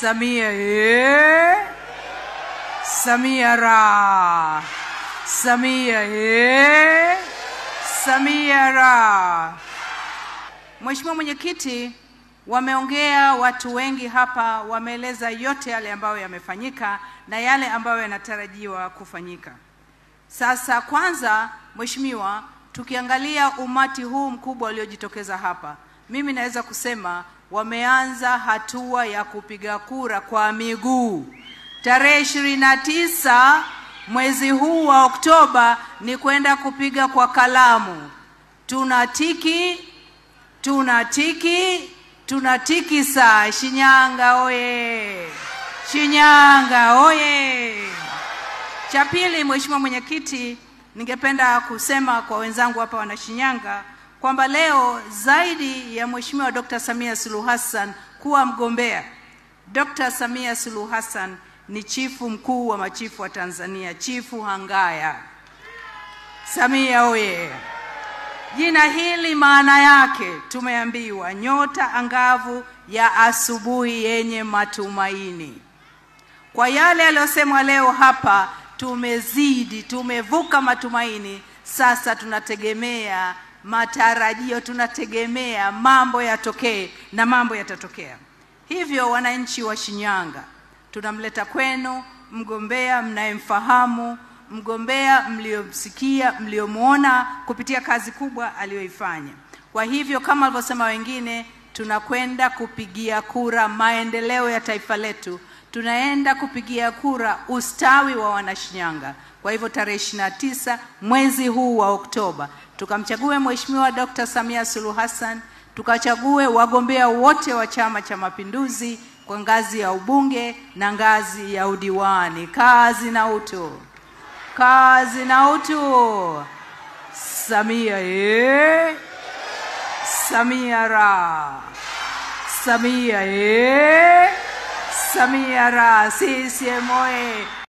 Samia Samia ra. Samia Samia ra. Mheshimiwa Mwenyekiti, wameongea watu wengi hapa, wameeleza yote yale ambayo yamefanyika na yale ambayo yanatarajiwa kufanyika. Sasa kwanza, Mheshimiwa, tukiangalia umati huu mkubwa uliojitokeza hapa, mimi naweza kusema wameanza hatua ya kupiga kura kwa miguu. Tarehe 29 mwezi huu wa Oktoba ni kwenda kupiga kwa kalamu. Tunatiki saa. Shinyanga oye! Shinyanga oye! Cha pili, Mheshimiwa Mwenyekiti, ningependa kusema kwa wenzangu hapa wana Shinyanga kwamba leo zaidi ya Mheshimiwa Dr. Samia Suluhu Hassan kuwa mgombea, Dr. Samia Suluhu Hassan ni chifu mkuu wa machifu wa Tanzania, Chifu Hangaya. Samia oye! Jina hili maana yake tumeambiwa nyota angavu ya asubuhi yenye matumaini. Kwa yale aliyosemwa leo hapa, tumevuka matumaini. Sasa tunategemea matarajio, tunategemea mambo yatokee na mambo yatatokea. Hivyo wananchi wa Shinyanga, tunamleta kwenu mgombea mnayemfahamu, mgombea mliomsikia, mliomuona kupitia kazi kubwa aliyoifanya. Kwa hivyo kama alivyosema wengine, tunakwenda kupigia kura maendeleo ya taifa letu. Tunaenda kupigia kura ustawi wa Wanashinyanga. Kwa hivyo tarehe 29 mwezi huu wa Oktoba tukamchague Mheshimiwa Dr. Samia Suluhu Hassan, tukachague wagombea wote wa Chama cha Mapinduzi kwa ngazi ya ubunge na ngazi ya udiwani. Kazi na utu. Kazi na utu. Samia Samia ra. Samia Samia ra. CCM oye!